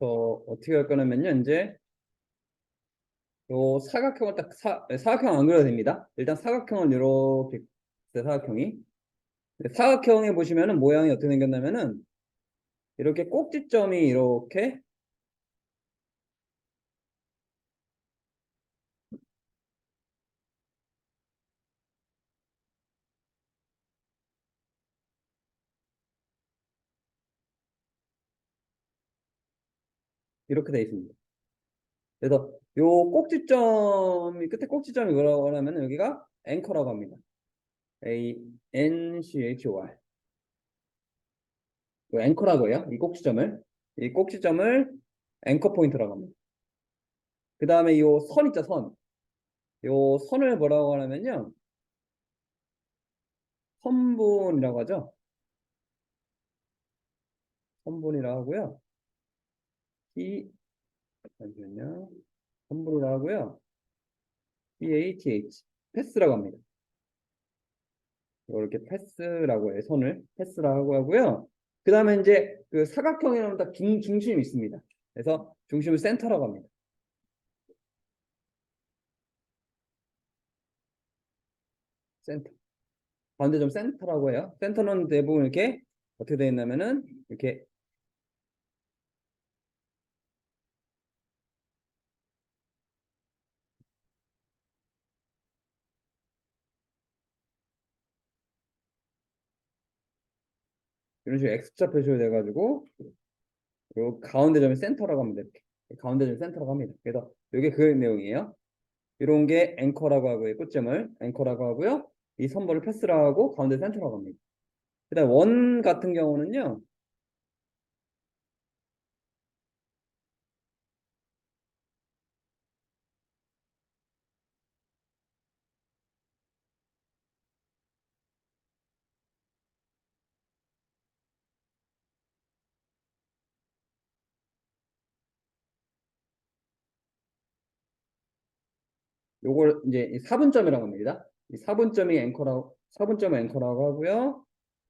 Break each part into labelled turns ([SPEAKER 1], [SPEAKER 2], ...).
[SPEAKER 1] 어떻게 할 거냐면요. 이제 요 사각형을 사각형 안 그려도 됩니다. 일단 사각형을 이렇게 사각형이 사각형에 보시면은 모양이 어떻게 생겼냐면은 이렇게 꼭지점이 이렇게 돼 있습니다. 그래서 요 꼭지점이 끝에 꼭지점이 뭐라고 하냐면 여기가 앵커라고 합니다. ANCHOR. 요 앵커라고 해요. 이 꼭지점을 앵커 포인트라고 합니다. 그 다음에 요 선 있죠, 선. 요 선을 뭐라고 하냐면요. 선분이라고 하죠. 선분이라고 하고요. T 잠시만요. 선분이라고 하고요. PATH 패스라고 합니다. 이렇게 패스라고 해요. 선을 패스라고 하고요. 그 다음에 이제 그 사각형에는 다 중심이 있습니다. 그래서 중심을 센터라고 합니다. 센터. 가운데 좀 센터라고 해요. 센터는 대부분 이렇게 어떻게 되어 있냐면은 이렇게 이런 식으로 X자 표시로 돼가지고 요 가운데 점이 센터라고 합니다. 이렇게. 가운데 점이 센터라고 합니다. 그래서 이게 그 내용이에요. 이런 게 앵커라고 하고요. 끝점을 앵커라고 하고요. 이 선벌을 패스라고 하고 가운데 센터라고 합니다. 그다음 원 같은 경우는요. 요걸 이제 이 사분점이라고 합니다. 이 사분점을 앵커라고 하고요.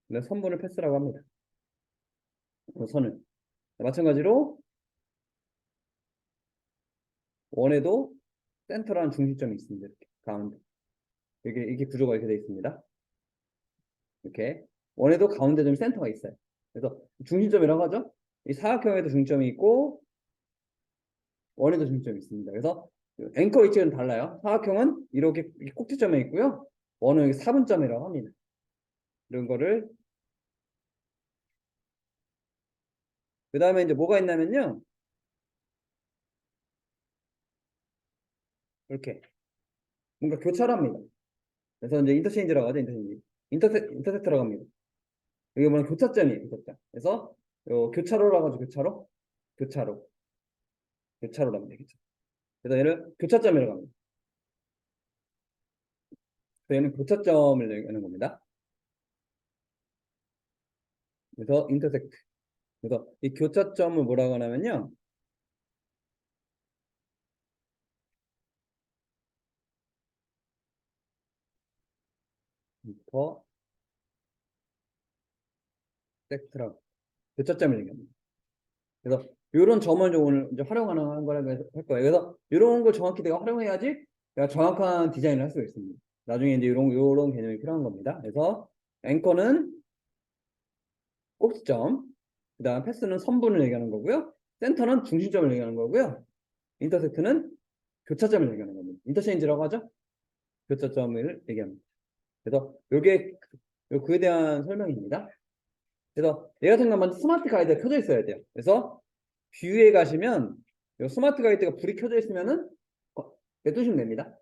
[SPEAKER 1] 네, 선분을 패스라고 합니다. 그 선을. 마찬가지로 원에도 센터라는 중심점이 있습니다. 이렇게 가운데. 이게 구조가 이렇게 되어 있습니다. 이렇게 원에도 가운데 좀 센터가 있어요. 그래서 중심점이라고 하죠. 이 사각형에도 중점이 있고 원에도 중점이 있습니다. 그래서 앵커 위치는 달라요. 사각형은 이렇게 꼭지점에 있고요. 원은 여기 사분점이라고 합니다. 이런 거를 그 다음에 이제 뭐가 있냐면요. 이렇게 뭔가 교차를 합니다. 그래서 이제 인터체인지라고 하죠. 인터섹트라고 합니다. 이게 뭐냐 교차점이에요. 교차점. 그래서 요 교차로라고 하죠. 교차로. 교차로라고 합니다. 교차. 그래서 얘를 교차점이라고 합니다. 그래서 얘는 교차점을 얘기하는 겁니다. 그래서 인터섹트. 그래서 이 교차점을 뭐라고 하냐면요. 인터섹트라고 교차점을 얘기합니다. 그래서 이런 점을 좀 오늘 이제 활용하는 거라고 할 거예요. 그래서 이런 걸 정확히 내가 활용해야지 내가 정확한 디자인을 할 수가 있습니다. 나중에 이제 이런 개념이 필요한 겁니다. 그래서 앵커는 꼭지점, 그다음 패스는 선분을 얘기하는 거고요. 센터는 중심점을 얘기하는 거고요. 인터섹트는 교차점을 얘기하는 겁니다. 인터체인지라고 하죠. 교차점을 얘기합니다. 그래서 이게 그에 대한 설명입니다. 그래서 얘 같은 경우는 먼저 스마트 가이드가 켜져 있어야 돼요. 그래서 뷰에 가시면 이 스마트 가이드가 불이 켜져 있으면은 냅두시면 됩니다.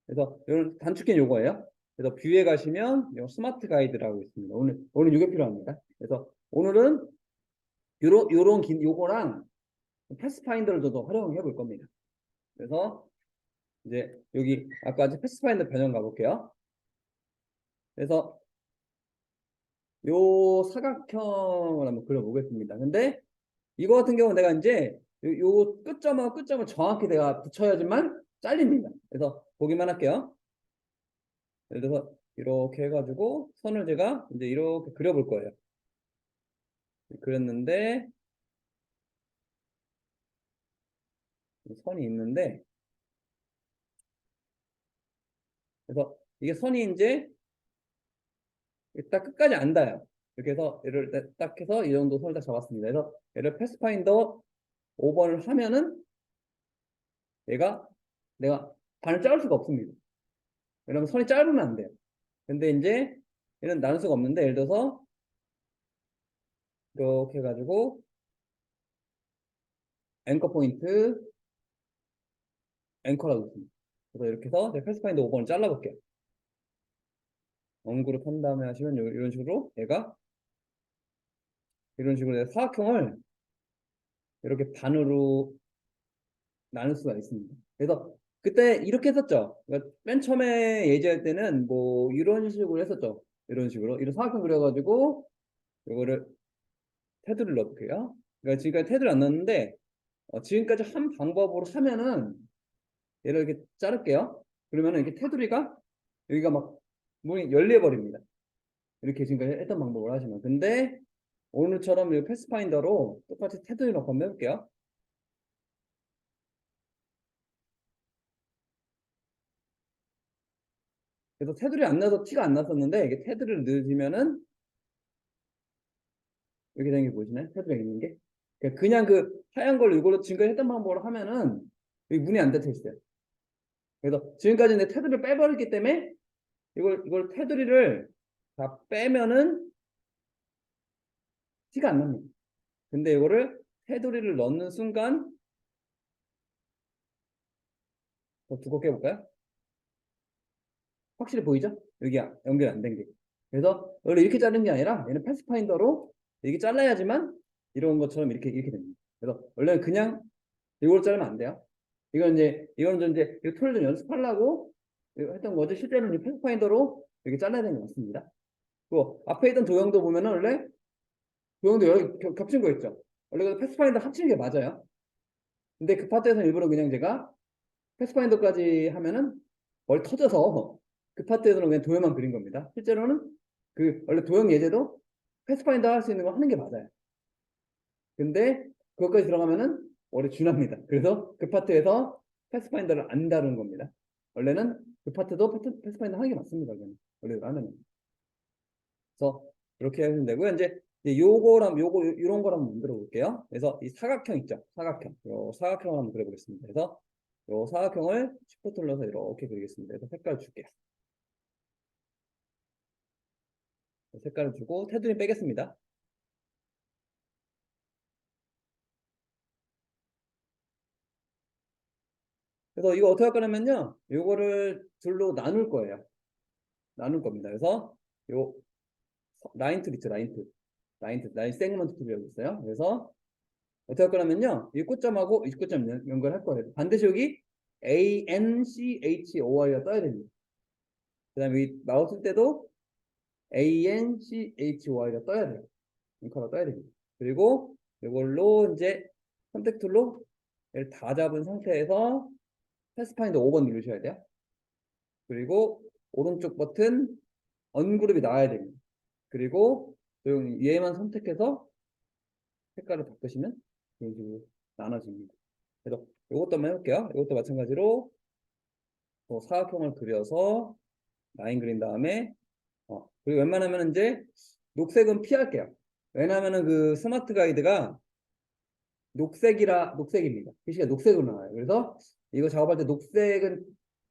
[SPEAKER 1] 그래서 이런 단축키는 요거예요. 그래서 뷰에 가시면 요 스마트 가이드라고 있습니다. 오늘 이게 필요합니다. 그래서 오늘은 요거랑 패스파인더를 저도 활용해 볼 겁니다. 그래서 이제 여기 아까 패스파인더 변형 가볼게요. 그래서 요 사각형을 한번 그려보겠습니다. 근데 이거 같은 경우는 내가 이제 요 끝점하고 끝점을 정확히 내가 붙여야지만 잘립니다. 그래서 보기만 할게요. 예를 들어서 이렇게 해가지고 선을 제가 이제 이렇게 그려볼 거예요. 그렸는데 선이 있는데, 그래서 이게 선이 이제 딱 끝까지 안 닿아요. 이렇게 해서 얘를 딱 해서 이 정도 선을 딱 잡았습니다. 그래서 얘를 패스파인더 5번을 하면은 얘가 내가 반을 자를 수가 없습니다. 왜냐면 선이 짧으면 안 돼요. 근데 이제 얘는 나눌 수가 없는데, 예를 들어서 이렇게 해가지고 앵커 포인트 앵커라고 있습니다. 그래서 이렇게 해서 제가 패스파인더 5번을 잘라볼게요. 원그룹 한 다음에 하시면 이런 식으로 얘가 이런 식으로 내가 사각형을 이렇게 반으로 나눌 수가 있습니다. 그래서 그때 이렇게 했었죠. 그러니까 맨 처음에 예제할 때는 뭐 이런 식으로 했었죠. 이런 식으로 이런 사각형 그려가지고 이거를 테두리를 넣을게요. 그러니까 지금까지 테두리 안 넣었는데 지금까지 한 방법으로 하면은 얘를 이렇게 자를게요. 그러면은 이렇게 테두리가 여기가 막 문이 열려 버립니다. 이렇게 지금까지 했던 방법으로 하시면. 근데 오늘처럼 이 패스파인더로 똑같이 테두리 넣고 한번 해볼게요. 그래서 테두리 안 넣어서 티가 안 났었는데 이게 테두리를 넣으시면은 이렇게 된 게 보이시나요? 테두리가 있는 게. 그냥 그 하얀 걸 이걸로 지금까지 했던 방법으로 하면은 여기 문이 안 닫혀 있어요. 그래서 지금까지 내 테두리를 빼버렸기 때문에 이걸 테두리를 다 빼면은 티가 안 납니다. 근데 이거를 테두리를 넣는 순간 더 두껍게 해볼까요? 확실히 보이죠? 여기 연결 안 된 게. 그래서 원래 이렇게 자르는 게 아니라 얘는 패스파인더로 이렇게 잘라야지만 이런 것처럼 이렇게 됩니다. 그래서 원래는 그냥 이걸 자르면 안 돼요. 이건 이제 이 툴을 좀 연습하려고 이거 했던 거지. 실제로는 이 패스파인더로 이렇게 잘라야 되는 게 맞습니다. 그 앞에 있던 도형도 보면은 원래 도형도 여러 개 겹친 거 있죠. 원래 그 패스파인더 합치는 게 맞아요. 근데 그 파트에서 일부러 그냥 제가 패스파인더까지 하면은 머리 터져서 그 파트에서는 그냥 도형만 그린 겁니다. 실제로는 그 원래 도형 예제도 패스파인더 할 수 있는 거 하는 게 맞아요. 근데 그것까지 들어가면은 머리 쥐납니다. 그래서 그 파트에서 패스파인더를 안 다루는 겁니다. 원래는 그 파트도 패스파인더 하는 게 맞습니다. 그냥 원래대로 하면은. 그래서 이렇게 하시면 되고요. 이제 요거랑 요거 이런 거를 한번 만들어 볼게요. 그래서 이 사각형 있죠? 사각형. 요 사각형을 한번 그려보겠습니다. 그래서 요 사각형을 shift 눌러서 이렇게 그리겠습니다. 그래서 색깔 줄게요. 색깔을 주고 테두리 빼겠습니다. 그래서 이거 어떻게 할 거냐면요. 요거를 둘로 나눌 거예요. 나눌 겁니다. 그래서 요 라인 툴 있죠? 라인 세그먼트 툴이라고 있어요. 그래서 어떻게 할 거냐면요. 이 끝점하고 이 끝점 연결할 거예요. 반드시 여기 ANCHOI가 떠야 됩니다. 그 다음에 이 마우스 쓸 때도 ANCHOI가 떠야 돼요. 잉커가 떠야 됩니다. 그리고 이걸로 이제 선택 툴로 얘를 다 잡은 상태에서 패스파인더 5번 누르셔야 돼요. 그리고 오른쪽 버튼 언그룹이 나와야 됩니다. 그리고 얘만 선택해서 색깔을 바꾸시면 이런 식으로 나눠집니다. 그래서 이것도 한번 해볼게요. 이것도 마찬가지로 사각형을 그려서 라인 그린 다음에 그리고 웬만하면 이제 녹색은 피할게요. 왜냐하면은 그 스마트 가이드가 녹색입니다. 글씨가 녹색으로 나와요. 그래서 이거 작업할 때 녹색은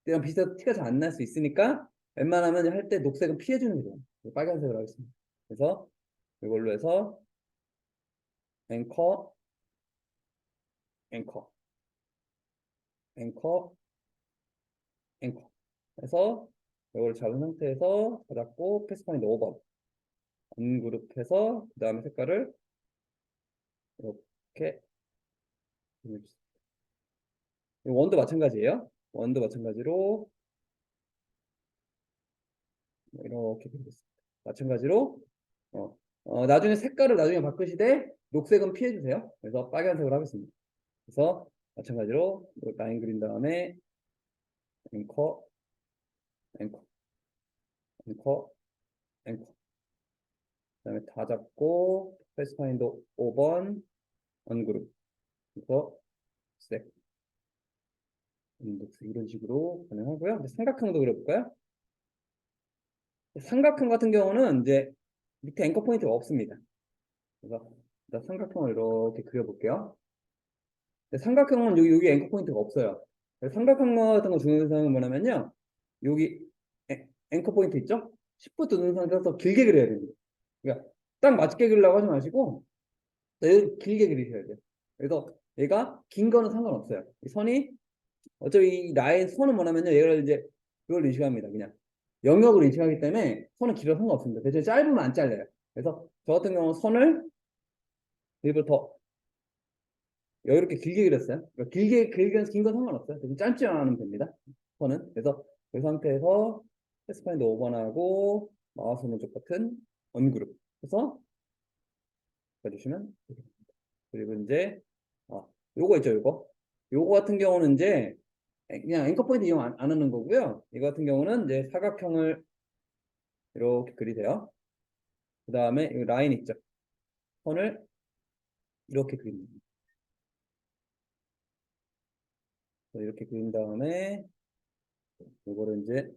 [SPEAKER 1] 그냥 비슷해서 티가 잘 안 날 수 있으니까 웬만하면 할 때 녹색은 피해주는 게 좋아요. 빨간색으로 하겠습니다. 그래서 이걸로 해서 앵커, 앵커, 앵커, 앵커 해서 이걸 잡은 상태에서 잡고 패스파인더 5번 언그룹해서 그 다음에 색깔을 이렇게 원도 마찬가지예요. 원도 마찬가지로 이렇게 그리겠습니다. 마찬가지로 나중에 색깔을 나중에 바꾸시되 녹색은 피해 주세요. 그래서 빨간색으로 하겠습니다. 그래서 마찬가지로 라인 그린 다음에 앵커, 앵커, 앵커, 앵커. 그다음에 다 잡고 패스파인더 5번 언그룹. 그래서 색. 인덱스 이런 식으로 가능하고요. 이제 삼각형도 그려볼까요? 삼각형 같은 경우는 이제 밑에 앵커 포인트가 없습니다. 그래서 일단 삼각형을 이렇게 그려볼게요. 삼각형은 여기 앵커 포인트가 없어요. 삼각형 같은 거 중요한 사항은 뭐냐면요. 여기 앵커 포인트 있죠? 10부터 누른 상태에서 길게 그려야 됩니다. 그러니까 딱 맞게 그리려고 하지 마시고 길게 그리셔야 돼요. 그래서 얘가 긴 거는 상관없어요. 이 선이 어차피 이 라인 선은 뭐냐면요. 얘를 이제 그걸 인식합니다. 그냥 영역을 인식하기 때문에 선은 길어도 상관없습니다. 대신 짧으면 안 잘려요. 그래서 저 같은 경우는 선을 일부러 더 여유롭게 길게 그렸어요. 그러니까 길게 긴 건 상관없어요. 대신 짧지만 않으면 됩니다. 선은. 그래서 그 상태에서 패스파인더 5번하고 마우스 오른쪽 버튼 언그룹 해서 해주시면 되겠습니다. 그리고 이제 요거 있죠, 요거 같은 경우는 이제 그냥 앵커 포인트 이용 안 하는 거고요. 이거 같은 경우는 이제 사각형을 이렇게 그리세요. 그 다음에 이 라인 있죠. 선을 이렇게 그립니다. 이렇게 그린 다음에 이거를 이제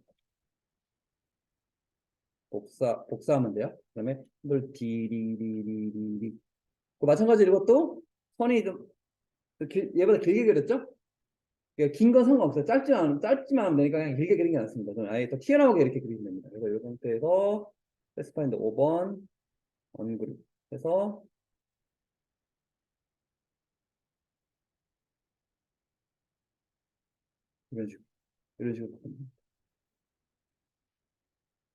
[SPEAKER 1] 복사하면 돼요. 그다음에 이걸 디리리리리리. 그 마찬가지로 이것도 선이 좀 얘보다 길게 그렸죠? 그러니까 긴 건 상관없어요. 짧지만 하면 되니까 그냥 길게 그리는 게 낫습니다. 저는 아예 더 튀어나오게 이렇게 그리면 됩니다. 그래서 이 상태에서 패스파인더 5번 언그룹 해서 이런 식으로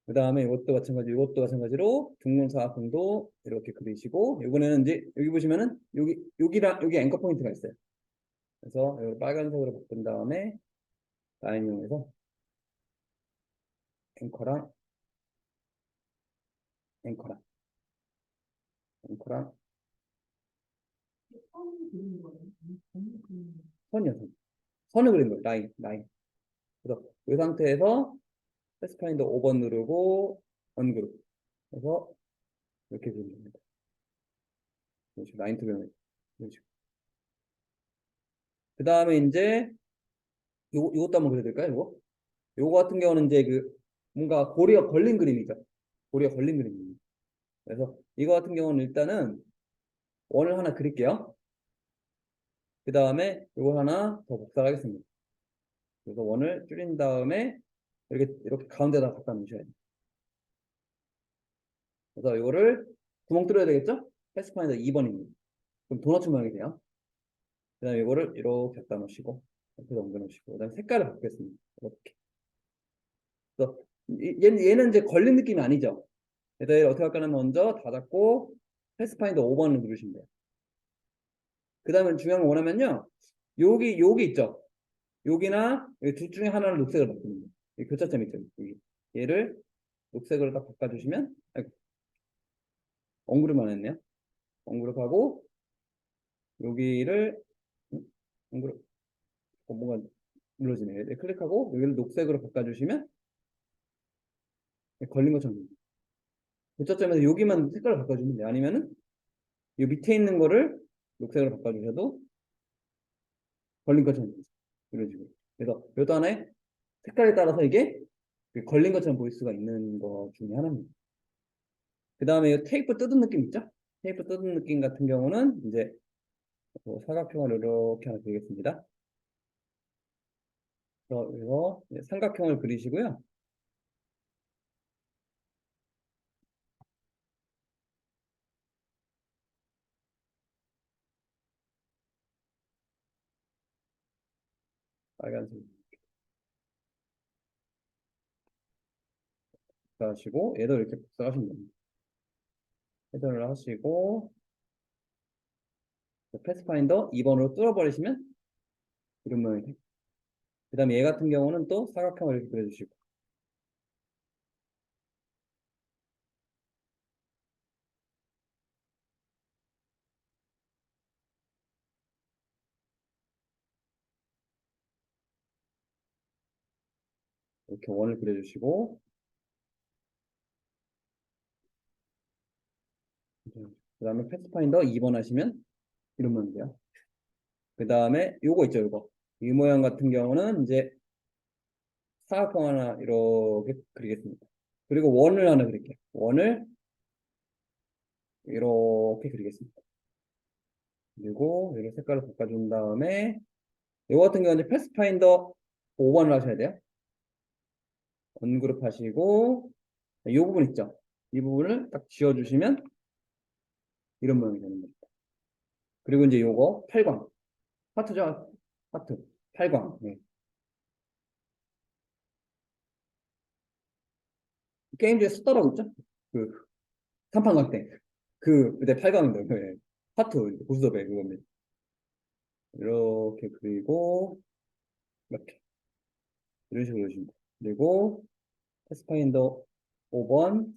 [SPEAKER 1] 그 다음에 이것도 마찬가지로 중문사각형도 이렇게 그리시고 이번에는 이제 여기 보시면은 여기 앵커 포인트가 있어요. 그래서 이걸 빨간색으로 바꾼 다음에 라인 이용해서 앵커랑 앵커랑 앵커랑 선이요, 선을 그린 거예요. 라인. 그래서 이 상태에서 패스파인더 5번 누르고 언그룹 해서 이렇게 그리면 됩니다. 이런 식으로 라인 투명해. 이런 식으로. 그 다음에 이제 요것도 한번 그려드릴까요? 요거 같은 경우는 이제 그 뭔가 고리가 걸린 그림이죠. 고리가 걸린 그림입니다. 그래서 이거 같은 경우는 일단은 원을 하나 그릴게요. 그 다음에 이걸 하나 더 복사하겠습니다. 그래서 원을 줄인 다음에 이렇게 가운데다 갖다 놓으셔야 돼요. 그래서 이거를 구멍 뚫어야 되겠죠? 패스파인더 2번입니다. 그럼 도넛 모양이 돼요. 그 다음에 이거를 이렇게 갖다 놓으시고 이렇게 옮겨 놓으시고 그 다음에 색깔을 바꾸겠습니다. 이렇게. 그래서 얘는 이제 걸린 느낌이 아니죠. 그래서 얘를 어떻게 할까는 먼저 닫았고 패스파인더 5번을 누르시면 돼요. 그 다음에 중요한 거 뭐냐면요. 여기 있죠. 여기나 여기 둘 중에 하나를 녹색을 바꾸는 거예요. 이 교차점 있죠. 여기. 얘를 녹색으로 딱 바꿔주시면 아이고, 엉그룹만 했네요. 엉그룹하고 여기를 엉그룹 뭔가 눌러지네요. 네, 클릭하고 여기를 녹색으로 바꿔주시면 걸린 것처럼 됩니다. 교차점에서 여기만 색깔을 바꿔주면 돼요. 아니면은 이 밑에 있는 거를 녹색으로 바꿔주셔도 걸린 것처럼 됩니다. 이런 식으로. 그래서 이것도 하나의 색깔에 따라서 이게 걸린 것처럼 보일 수가 있는 것 중에 하나입니다. 그 다음에 테이프 뜯은 느낌 있죠? 테이프 뜯은 느낌 같은 경우는 이제 사각형을 이렇게 하나 그리겠습니다. 그래서 삼각형을 그리시고요. 빨간색 하시고 얘도 이렇게 복사하시면 됩니다. 회전을 하시고 패스파인더 2번으로 뚫어버리시면 이런 모양이 돼요. 그 다음에 얘 같은 경우는 또 사각형을 이렇게 그려주시고 이렇게 원을 그려주시고 그 다음에 패스파인더 2번 하시면 이런 모양이 돼요. 그 다음에 요거 있죠, 요거. 이 모양 같은 경우는 이제 사각형 하나 이렇게 그리겠습니다. 그리고 원을 하나 그릴게요. 원을 이렇게 그리겠습니다. 그리고 이런 색깔을 바꿔준 다음에 이거 같은 경우는 패스파인더 5번을 하셔야 돼요. 언그룹 하시고 이 부분 있죠? 이 부분을 딱 지워주시면 이런 모양이 되는 겁니다. 그리고 이제 요거 8광 하트죠? 하트 8광 네. 게임 중에 쓰더라고 있죠? 그 삼판광땡 그때 8광인데 네. 하트 보스더벨 그겁니다. 이렇게 그리고 이렇게 이런 식으로 해줍니다. 그리고 패스파인더 5번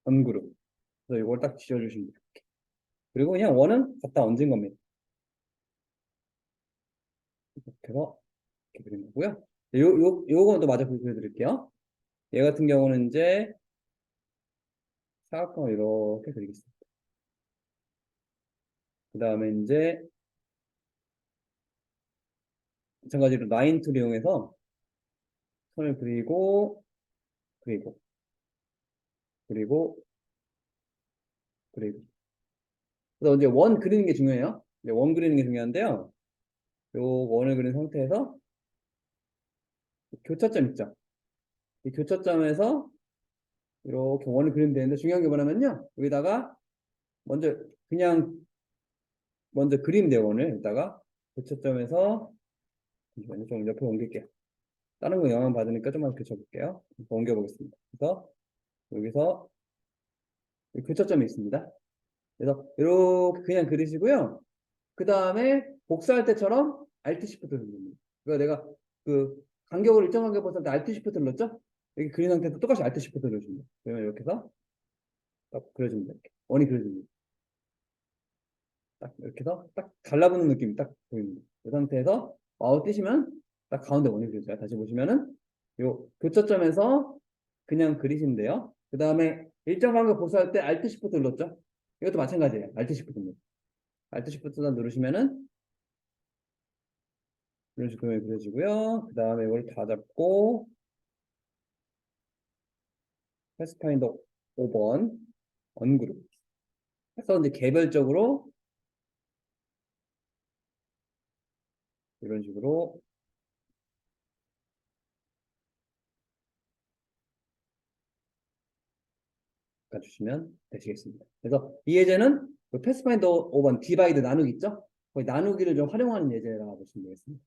[SPEAKER 1] 언그룹 그래서 이걸 딱 지워주시면 돼요. 그리고 그냥 원은 갖다 얹은 겁니다. 이렇게 해서 이렇게 그린 거고요. 요거는 또 마저 보여드릴게요. 얘 같은 경우는 이제 사각형을 이렇게 그리겠습니다. 그 다음에 이제 마찬가지로 라인 툴 이용해서 선을 그리고 그리고 그리고 그리고 그래서 이제 원 그리는 게 중요해요. 이제 원 그리는 게 중요한데요. 요 원을 그린 상태에서 교차점 있죠. 이 교차점에서 이렇게 원을 그리면 되는데 중요한 게 뭐냐면요. 여기다가 먼저 그냥 먼저 그리면 돼요. 원을 여기다가 교차점에서 잠시만요. 좀 옆에 옮길게요. 다른 거 영향 받으니까 좀만 교차볼게요. 옮겨보겠습니다. 그래서 여기서 교차점이 있습니다. 그래서 이렇게 그냥 그리시고요. 그 다음에 복사할 때처럼 Alt Shift 눌릅니다. 그러니까 내가 그 간격을 일정 간격 봤을 때 Alt Shift 눌렀죠? 여기 그린 상태에서 똑같이 Alt Shift 눌러줍니다. 그러면 이렇게 해서 딱 그려줍니다. 이렇게. 원이 그려줍니다. 딱 이렇게 해서 딱 달라붙는 느낌이 딱 보입니다. 이 상태에서 마우스 띄시면 딱 가운데 원이 그려져요. 다시 보시면은 요 교차점에서 그냥 그리시면 돼요. 그 다음에 일정 간격 복사할 때 Alt Shift 눌렀죠? 이것도 마찬가지예요. Alt Shift 눌러. Alt Shift 누르시면은 이런 식으로 그려지고요. 그 다음에 이걸 다 잡고 패스파인더 5번 언그룹 해서 이제 개별적으로 이런 식으로 가주시면 되시겠습니다. 그래서 이 예제는 그 패스파인더 5번 디바이드 나누기 있죠? 거의 나누기를 좀 활용하는 예제라고 보시면 되겠습니다.